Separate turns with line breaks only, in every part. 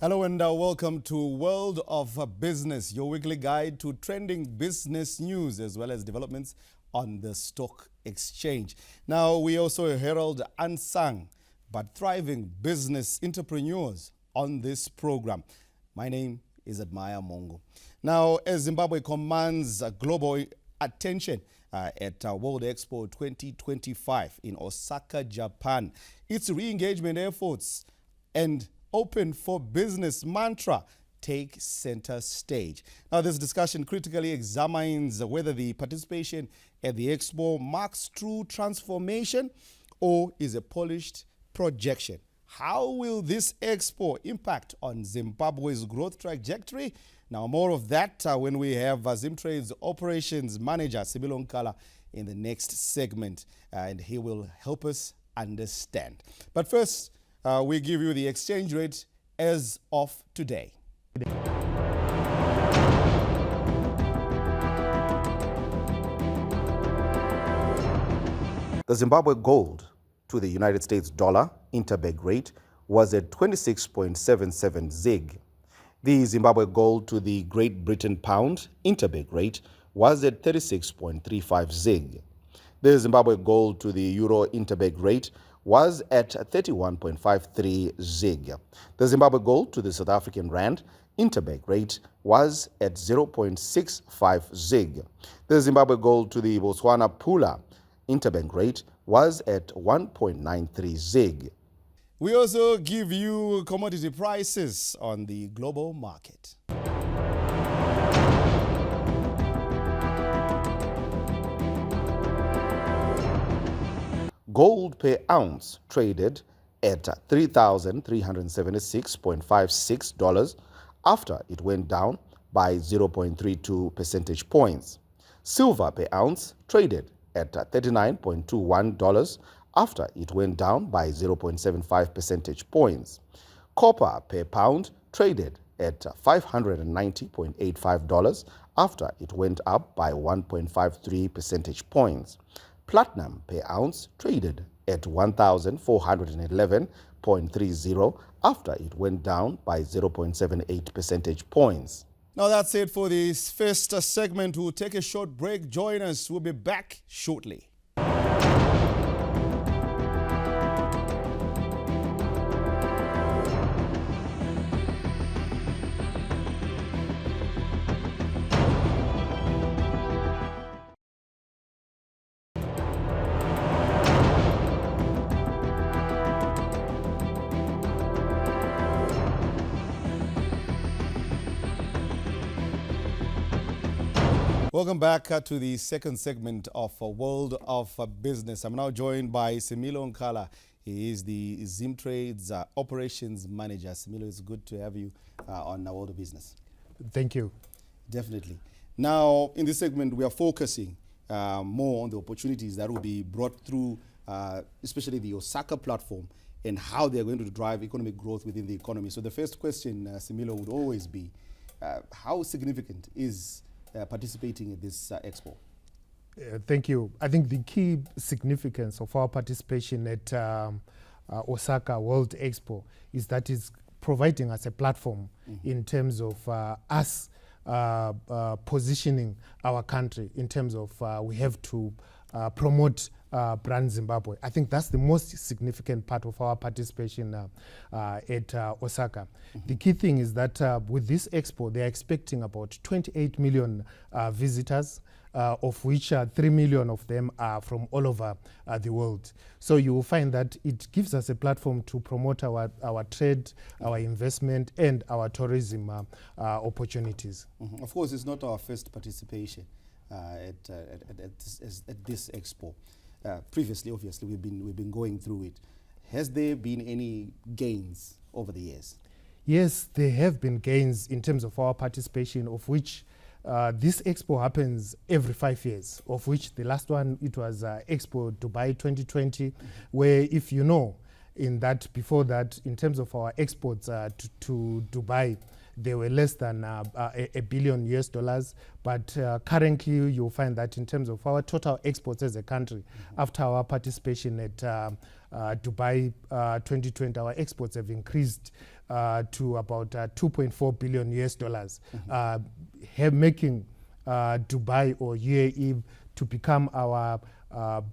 Hello and welcome to World of Business, your weekly guide to trending business news as well as developments on the stock exchange. Now, we also herald unsung but thriving business entrepreneurs on this program. My name is Admire Mongo. Now, as Zimbabwe commands global attention at World Expo 2025 in Osaka, Japan, its re-engagement efforts and open for business mantra take center stage. Now, this discussion critically examines whether the participation at the expo marks true transformation or is a polished projection. How will this expo impact on Zimbabwe's growth trajectory? Now, more of that when we have Zimtrade's operations manager, Similo Nkala, in the next segment, and he will help us understand. But first, we give you the exchange rate as of today. The Zimbabwe gold to the United States dollar interbank rate was at 26.77 ZiG. The Zimbabwe gold to the Great Britain pound interbank rate was at 36.35 ZiG. The Zimbabwe gold to the euro interbank rate was at 31.53 ZiG. The Zimbabwe gold to the South African rand interbank rate was at 0.65 ZiG. The Zimbabwe gold to the Botswana pula interbank rate was at 1.93 ZiG. We also give you commodity prices on the global market. Gold per ounce traded at $3,376.56 after it went down by 0.32 percentage points. Silver per ounce traded at $39.21 after it went down by 0.75 percentage points. Copper per pound traded at $590.85 after it went up by 1.53 percentage points. Platinum per ounce traded at $1,411.30 after it went down by 0.78 percentage points. Now that's it for this first segment. We'll take a short break. Join us. We'll be back shortly. Welcome back to the second segment of World of Business. I'm now joined by Similo Nkala. He is the Zimtrade's operations manager. Similo, it's good to have you on World of Business.
Thank you.
Definitely. Now, in this segment, we are focusing more on the opportunities that will be brought through, especially the Osaka platform, and how they're going to drive economic growth within the economy. So the first question, Similo, would always be, how significant is participating in this expo?
Thank you. I think the key significance of our participation at Osaka World Expo is that it's providing us a platform in terms of us positioning our country, in terms of we have to promote brand Zimbabwe. I think that's the most significant part of our participation at Osaka. The key thing is that with this expo, they're expecting about 28 million visitors, of which 3 million of them are from all over the world. So you will find that it gives us a platform to promote our trade, our investment, and our tourism opportunities.
Of course, it's not our first participation at this expo. Previously, obviously, we've been going through it. Has there been any gains over the years?
Yes, there have been gains in terms of our participation, of which this expo happens every 5 years, of which the last one, it was Expo Dubai 2020, where, if you know, in that before that, in terms of our exports to Dubai, they were less than $1 billion US, but currently you'll find that in terms of our total exports as a country, after our participation at Dubai 2020, our exports have increased to about 2.4 billion US dollars, making Dubai or UAE to become our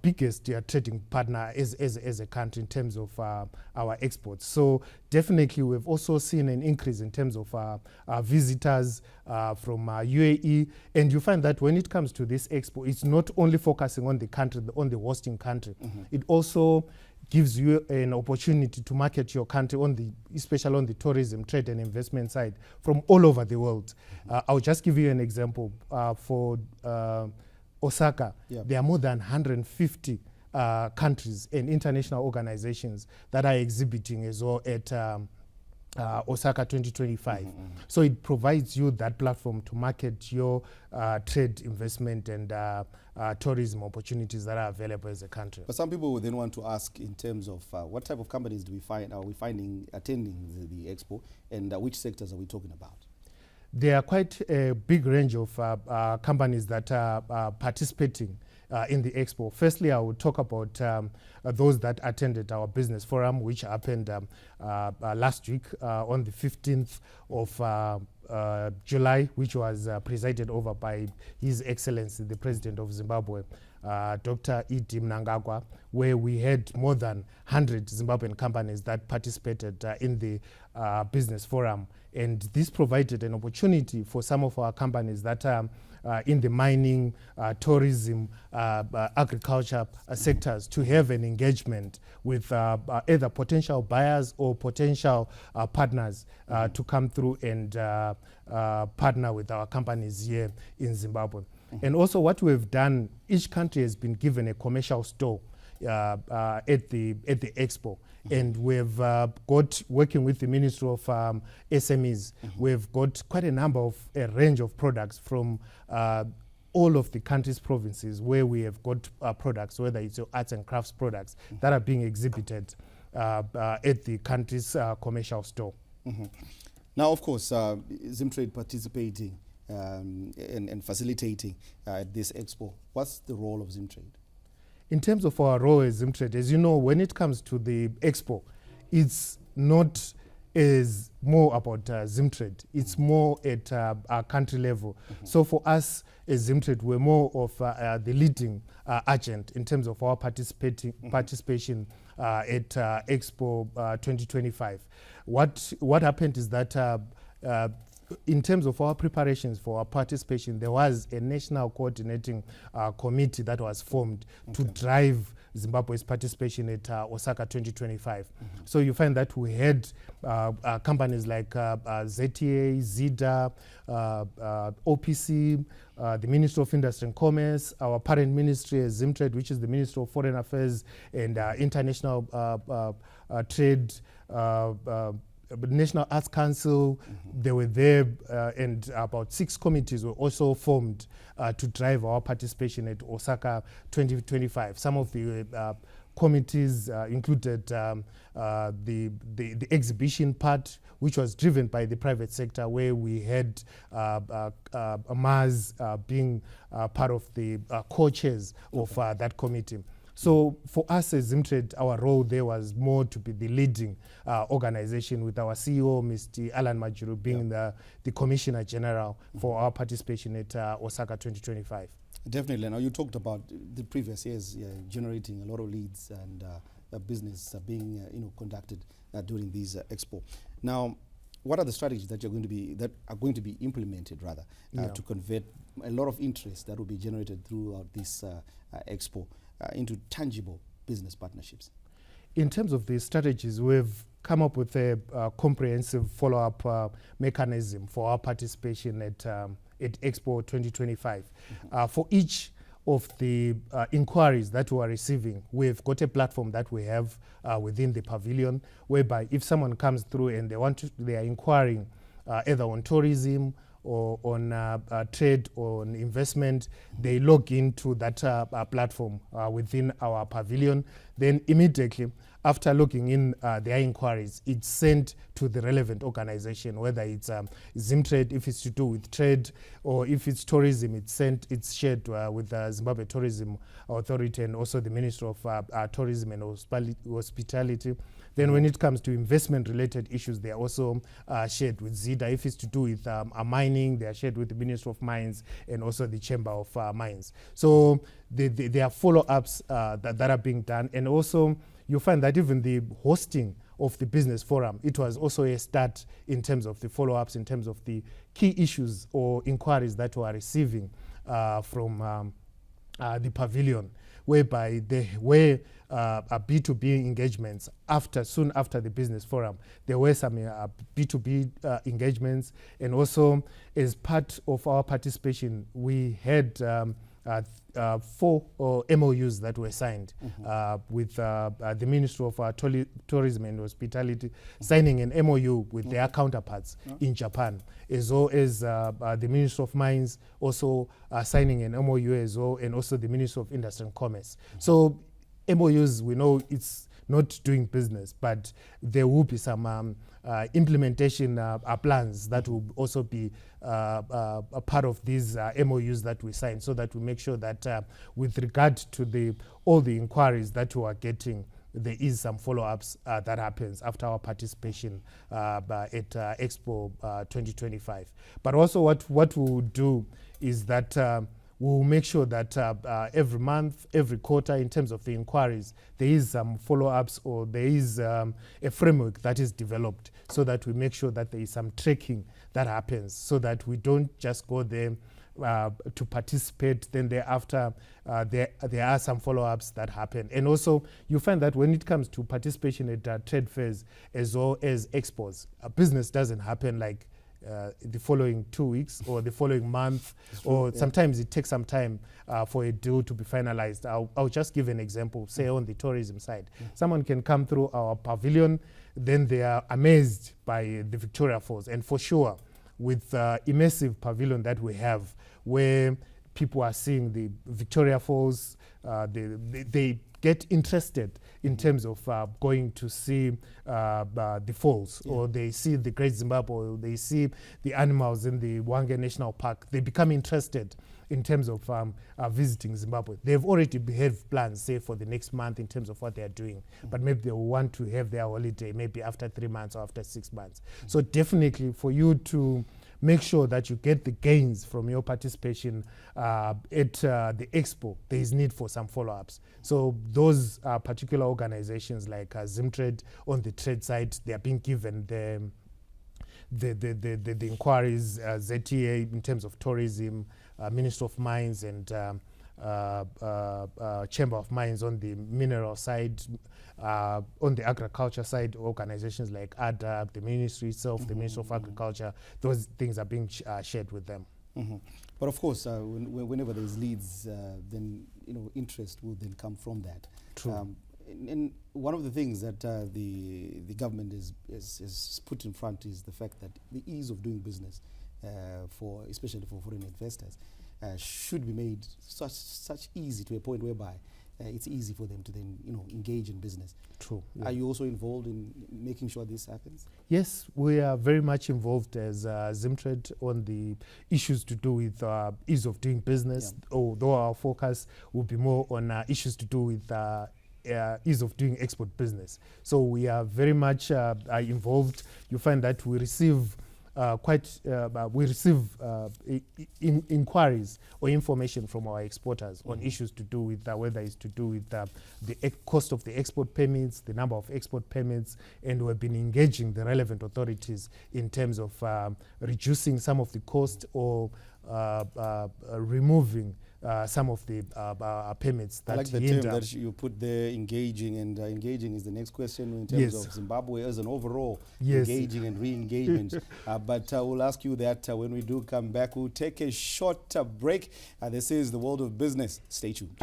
biggest trading partner as a country in terms of our exports. So definitely we've also seen an increase in terms of visitors from UAE, and you find that when it comes to this expo, it's not only focusing on the country, on the hosting country. It also gives you an opportunity to market your country especially on the tourism, trade and investment side from all over the world. I'll just give you an example. For Osaka, there are more than 150 countries and international organizations that are exhibiting as well at Osaka 2025. So it provides you that platform to market your trade, investment and tourism opportunities that are available as a country.
But some people would then want to ask in terms of what type of companies are we finding attending the expo, and which sectors are we talking about?
There are quite a big range of companies that are participating in the expo. Firstly, I will talk about those that attended our business forum, which happened last week on the 15th of July, which was presided over by His Excellency, the President of Zimbabwe, Dr. E.D. Mnangagwa, where we had more than 100 Zimbabwean companies that participated in the business forum. And this provided an opportunity for some of our companies that are in the mining, tourism, agriculture sectors to have an engagement with either potential buyers or potential partners to come through and partner with our companies here in Zimbabwe. And also what we've done, each country has been given a commercial store at the expo. And we've got, working with the Ministry of SMEs, we've got quite a range of products from all of the country's provinces where we have got products, whether it's your arts and crafts products, that are being exhibited at the country's commercial store.
Now, of course, Zimtrade participating and facilitating this expo. What's the role of Zimtrade?
In terms of our role as Zimtrade, as you know, when it comes to the expo, it's not as more about Zimtrade. It's more at our country level. So for us as Zimtrade, we're more of the leading agent in terms of our participation at Expo 2025. What happened is that in terms of our preparations for our participation, there was a national coordinating committee that was formed to drive Zimbabwe's participation at Osaka 2025. So you find that we had companies like ZTA, ZIDA, OPC, the Ministry of Industry and Commerce, our parent ministry is Zimtrade, which is the Ministry of Foreign Affairs and International Trade, National Arts Council. They were there, and about 6 committees were also formed to drive our participation at Osaka 2025. Some of the committees included the exhibition part, which was driven by the private sector, where we had Mars being part of the co-chairs of that committee. So for us as Zimtrade, our role there was more to be the leading organization, with our CEO, Mr. Alan Majuru, being the Commissioner General for our participation at Osaka 2025.
Definitely. Now, you talked about the previous years generating a lot of leads and business being conducted during these expo. Now, what are the strategies that are going to be implemented to convert a lot of interest that will be generated throughout this expo into tangible business partnerships?
In terms of the strategies, we've come up with a comprehensive follow-up mechanism for our participation at Expo 2025. For each of the inquiries that we are receiving, we've got a platform that we have within the pavilion, whereby if someone comes through and they are inquiring either on tourism or on trade or on investment, they log into that platform within our pavilion. Then immediately after logging in their inquiries, it's sent to the relevant organization, whether it's Zimtrade, if it's to do with trade, or if it's tourism, it's shared with the Zimbabwe Tourism Authority and also the Ministry of Tourism and Hospitality. Then when it comes to investment-related issues, they are also shared with ZIDA. If it's to do with mining, they are shared with the Ministry of Mines and also the Chamber of Mines. So there are follow-ups that are being done. And also, you find that even the hosting of the business forum, it was also a start in terms of the follow-ups, in terms of the key issues or inquiries that we are receiving from the pavilion, whereby there were B2B engagements soon after the business forum. There were some B2B engagements, and also as part of our participation, we had 4 MOUs that were signed with the Ministry of Tourism and Hospitality, signing an MOU with their counterparts in Japan, as well as the Ministry of Mines also signing an MOU as well, and also the Ministry of Industry and Commerce. So MOUs, we know it's not doing business, but there will be some implementation plans that will also be a part of these MOUs that we sign, so that we make sure that with regard to all the inquiries that we are getting, there is some follow-ups that happens after our participation at Expo 2025. But also what we will do is that we'll make sure that every month, every quarter, in terms of the inquiries, there is some follow-ups, or there is a framework that is developed, so that we make sure that there is some tracking that happens, so that we don't just go there to participate, then thereafter there are some follow-ups that happen. And also, you find that when it comes to participation at trade fairs as well as expos, business doesn't happen like the following 2 weeks or the following month, or sometimes it takes some time for a deal to be finalized. I'll just give an example. Say on the tourism side, someone can come through our pavilion, then they are amazed by the Victoria Falls, and for sure, with immersive pavilion that we have, where people are seeing the Victoria Falls, they get interested in terms of going to see the falls, or they see the Great Zimbabwe, or they see the animals in the Hwange National Park. They become interested in terms of visiting Zimbabwe. They've already have plans, say, for the next month in terms of what they are doing, but maybe they want to have their holiday maybe after 3 months or after 6 months. So definitely for you to make sure that you get the gains from your participation at the expo, there is need for some follow-ups. So those particular organizations like Zimtrade on the trade side, they are being given the inquiries, ZTA in terms of tourism, Ministry of Mines and Chamber of Mines on the mineral side, on the agriculture side, organizations like ADA, the ministry itself, the Ministry of Agriculture, those things are being shared with them.
But of course, whenever there's leads, then interest will then come from that.
True.
And one of the things that the government is put in front is the fact that the ease of doing business, especially for foreign investors, should be made such easy to a point whereby it's easy for them to then engage in business.
True. Yeah.
Are you also involved in making sure this happens?
Yes, we are very much involved as Zimtrade on the issues to do with ease of doing business, although our focus will be more on issues to do with ease of doing export business. So we are very much involved. You find that we receive inquiries or information from our exporters on issues to do with whether it's to do with the cost of the export permits, the number of export permits, and we've been engaging the relevant authorities in terms of reducing some of the cost or removing some of the permits that
I like the term that you put there, engaging, and engaging is the next question in terms of Zimbabwe as an overall engaging and re-engagement. But we'll ask you that when we do come back. We'll take a short break. This is The World of Business. Stay tuned.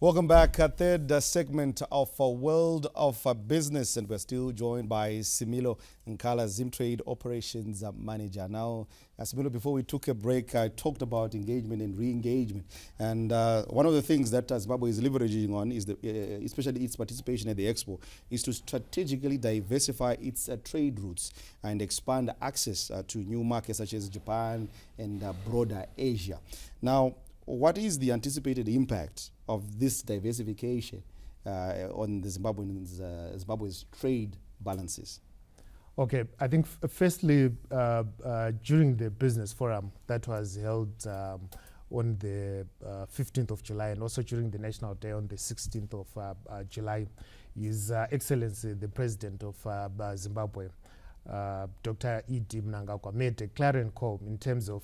Welcome back. Third segment of World of Business, and we're still joined by Similo, Nkala, Zimtrade Operations Manager. Now, Similo, before we took a break, I talked about engagement and re-engagement. And one of the things that Zimbabwe is leveraging on is, especially its participation at the Expo, is to strategically diversify its trade routes and expand access to new markets such as Japan and broader Asia. Now, what is the anticipated impact of this diversification on the Zimbabwe's trade balances?
Okay, I think firstly, during the business forum that was held on the 15th of July, and also during the National Day on the 16th of July, His Excellency, the President of Zimbabwe, Dr. E.D. Mnangagwa, made a clarion call in terms of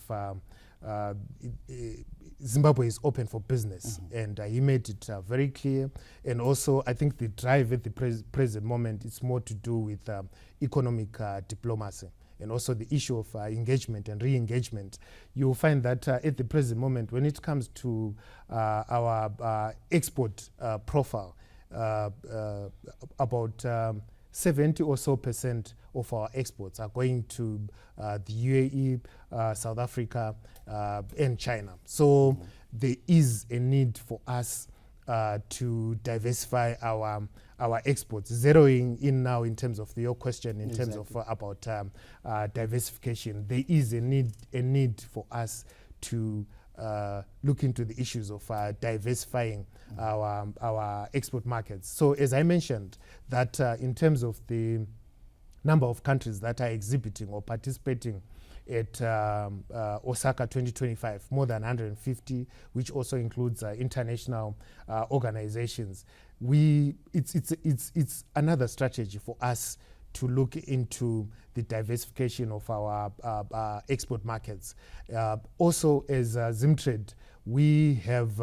Zimbabwe is open for business, and he made it very clear. And also, I think the drive at the present moment is more to do with economic diplomacy, and also the issue of engagement and re-engagement. You'll find that at the present moment, when it comes to our export profile, about 70 or so % of our exports are going to the UAE, South Africa, and China. So there is a need for us to diversify our exports. Zeroing in now in terms of your question, in terms of about diversification, there is a need for us to look into the issues of diversifying our export markets. So as I mentioned, that in terms of the number of countries that are exhibiting or participating at Osaka 2025, more than 150, which also includes international organizations. It's another strategy for us to look into the diversification of our export markets. Also, as Zimtrade, we have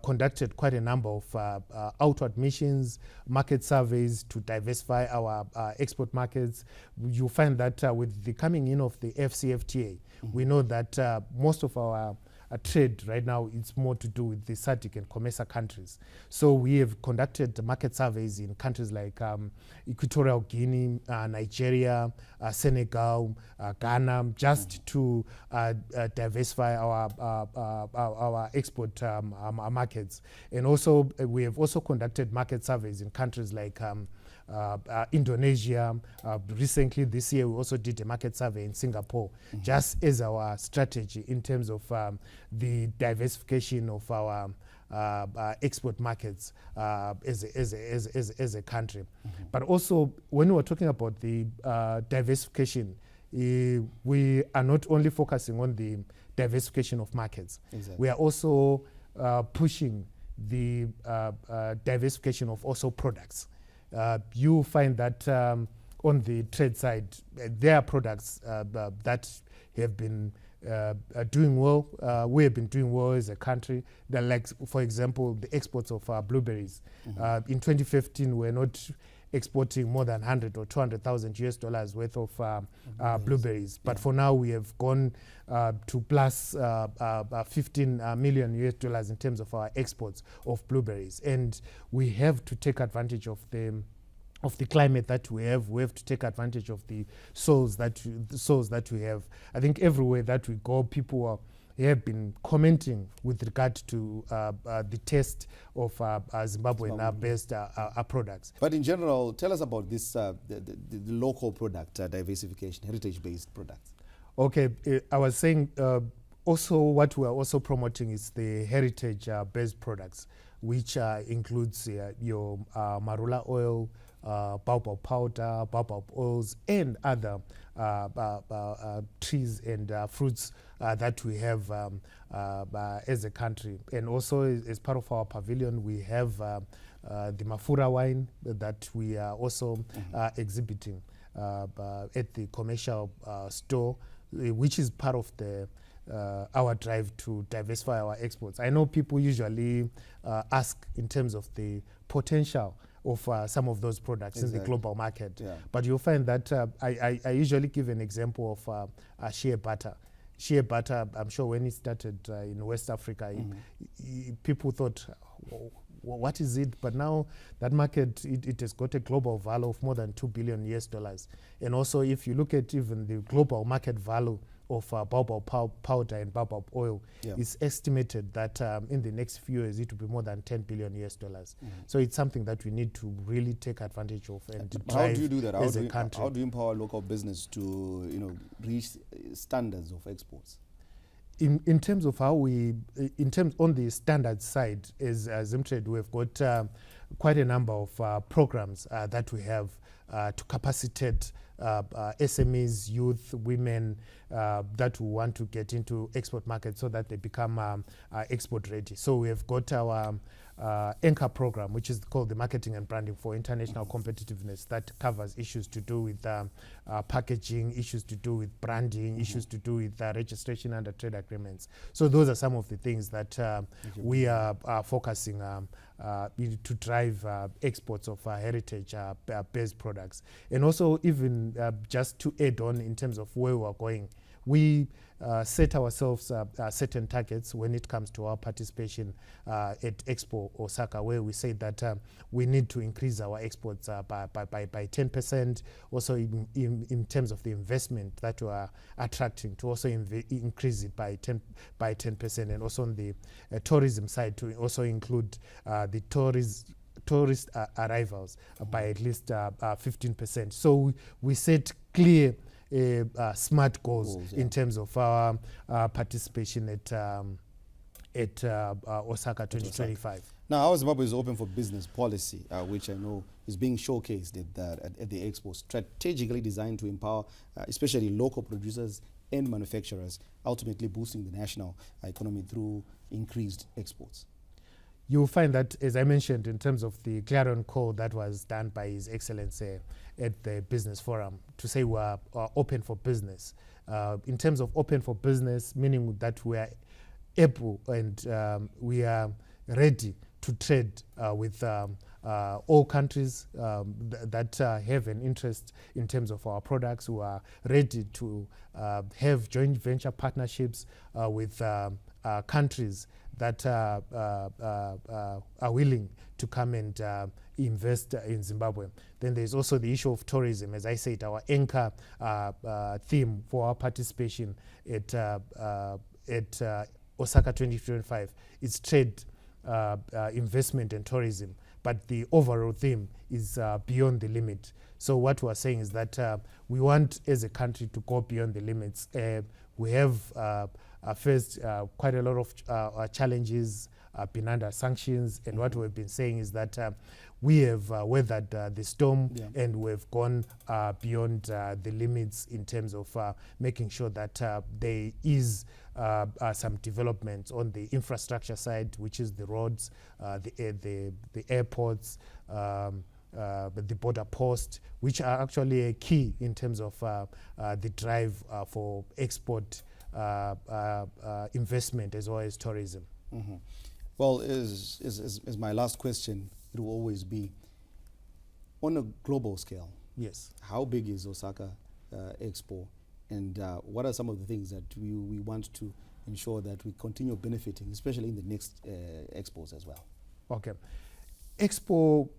conducted quite a number of outward missions, market surveys to diversify our export markets. You find that with the coming in of the FCFTA, we know that most of our trade right now, it's more to do with the SADC and COMESA countries. So we have conducted market surveys in countries like Equatorial Guinea, Nigeria, Senegal, Ghana, just to diversify our export markets. And also we have also conducted market surveys in countries like Indonesia. Recently this year we also did a market survey in Singapore, just as our strategy in terms of the diversification of our export markets as a country. But also when we're talking about the diversification, we are not only focusing on the diversification of markets. We are also pushing the diversification of also products. You find that on the trade side, there are products that have been doing well. We have been doing well as a country. They're like, for example, the exports of blueberries. In 2015, we're not exporting more than 100 or 200,000 US dollars worth of blueberries. But for now, we have gone to plus 15 million US dollars in terms of our exports of blueberries. And we have to take advantage of the climate that we have. We have to take advantage of the soils that we have. I think everywhere that we go, people have been commenting with regard to the taste of Zimbabwean-based products.
But in general, tell us about this the local product diversification, heritage-based products.
Okay, I was saying also what we are also promoting is the heritage-based products, which includes your marula oil, baobab powder, baobab oils, and other trees and fruits that we have as a country. And also as part of our pavilion, we have the Mafura wine that we are also exhibiting at the commercial store, which is part of the our drive to diversify our exports. I know people usually ask in terms of the potential of some of those products in the global market. But you'll find that I usually give an example of shea butter. shea butter, I'm sure when it started in West Africa, people thought, what is it? But now that market, it has got a global value of more than $2 billion US. And also, if you look at even the global market value of baobab powder and baobab oil, it's estimated that in the next few years it will be more than $10 billion US. So it's something that we need to really take advantage of and drive.
How do you do that?
As a country.
How do you empower local business to reach standards of exports?
In terms of how we, on the standard side, as Zimtrade, we've got quite a number of programs that we have to capacitate SMEs, youth, women that want to get into export markets so that they become export ready. So we have got our Nkala program, which is called the Marketing and Branding for International Competitiveness, that covers issues to do with packaging, issues to do with branding, issues to do with registration under trade agreements. So those are some of the things that we are focusing to drive exports of heritage-based products. And also even just to add on in terms of where we are going, we set ourselves certain targets when it comes to our participation at Expo Osaka, where we say that we need to increase our exports by 10%. Also in terms of the investment that we are attracting, to also increase it by 10%. And also on the tourism side, to also include the tourist arrivals by at least 15%. So we set clear smart goals in terms of our participation at Osaka 2025.
Now, how Zimbabwe is open for business policy, which I know is being showcased at the Expo, strategically designed to empower especially local producers and manufacturers, ultimately boosting the national economy through increased exports.
You'll find that, as I mentioned, in terms of the clarion call that was done by His Excellency at the Business Forum, to say we are open for business. In terms of open for business, meaning that we are able and we are ready to trade with all countries that have an interest in terms of our products, who are ready to have joint venture partnerships with countries that are willing to come and invest in Zimbabwe. Then there's also the issue of tourism. As I said, our anchor theme for our participation at Osaka 2025 is trade, investment and tourism. But the overall theme is beyond the limit. So what we're saying is that we want, as a country, to go beyond the limits. We have faced quite a lot of challenges, been under sanctions, and what we've been saying is that we have weathered the storm, and we've gone beyond the limits in terms of making sure that there is some development on the infrastructure side, which is the roads, the airports, the border post, which are actually a key in terms of the drive for export investment as well as tourism.
Well, as my last question, it will always be, on a global scale,
yes,
how big is Osaka Expo, and what are some of the things that we want to ensure that we continue benefiting, especially in the next expos as well?
Okay. Expo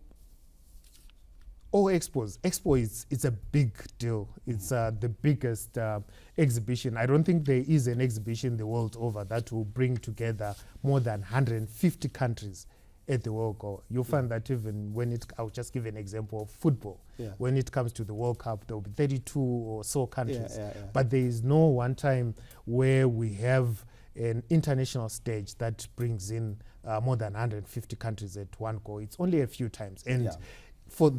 it's a big deal. It's the biggest exhibition. I don't think there is an exhibition the world over that will bring together more than 150 countries at the World Cup. You'll find that even when I'll just give an example of football. When it comes to the World Cup, there will be 32 or so countries. But there is no one time where we have an international stage that brings in more than 150 countries at one go. It's only a few times. And for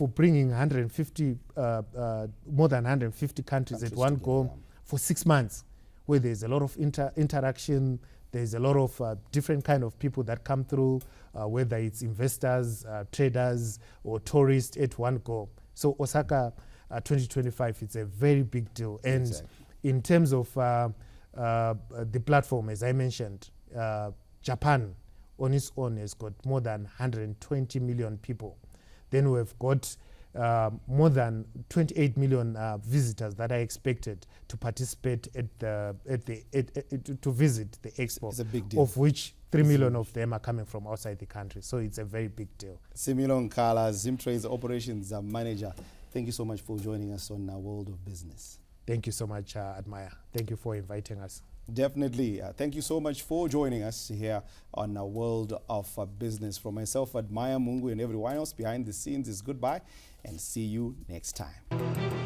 bringing 150, more than 150 countries at one go for 6 months, where there's a lot of interaction, there's a lot of different kind of people that come through, whether it's investors, traders, or tourists at one go. So Osaka 2025, it's a very big deal. And in terms of the platform, as I mentioned, Japan on its own has got more than 120 million people. Then we've got more than 28 million visitors that are expected to participate to visit the expo.
It's a big deal.
Of which 3 million of them are coming from outside the country. So it's a very big deal.
Similo Nkala, Zimtrade's operations manager. Thank you so much for joining us on World of Business.
Thank you so much, Admire. Thank you for inviting us.
Definitely. Thank you so much for joining us here on World of Business. From myself, Admire Mungu, and everyone else behind the scenes is goodbye and see you next time.